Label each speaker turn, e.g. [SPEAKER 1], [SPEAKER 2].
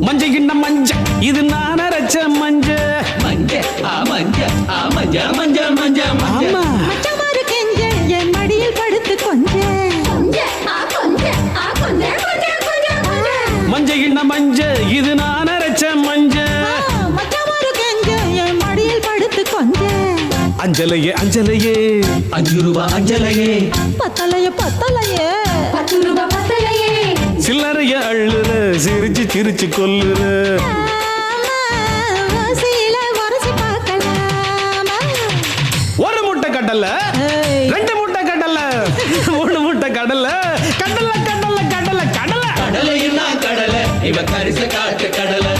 [SPEAKER 1] மஞ்ச கிண்ண மஞ்ச இது நான் அரைச்ச மஞ்ச
[SPEAKER 2] மஞ்ச மஞ்ச மஞ்ச மஞ்ச மஞ்ச
[SPEAKER 1] ஆமா
[SPEAKER 3] மச்சமாரு கெஞ்ச என் மடியில் படுத்து கொஞ்ச
[SPEAKER 1] மஞ்ச கிண்ண மஞ்ச இது நான் அரைச்ச மஞ்ச
[SPEAKER 3] மச்சமாரு கெஞ்ச என் மடியில் படுத்து கொஞ்ச
[SPEAKER 1] அஞ்சலையே அஞ்சலையே
[SPEAKER 2] 5 ரூபாய் அஞ்சலையே
[SPEAKER 3] பத்தலையே பத்தலையே
[SPEAKER 4] 10 ரூபாய் பத்தலையே
[SPEAKER 1] சில்லறைய அள்ளுற சிரிச்சு சிரிச்சு கொல்லுற
[SPEAKER 3] சீல வரசி பார்க்கலாமா
[SPEAKER 1] ஒரு முட்டை கடலை 2 முட்டை கடலை 3 முட்டை கடலை கடலை கடலை கடலை கடலை
[SPEAKER 2] கடலைன்னா கடலை இவ கரிச காட்டு கடலை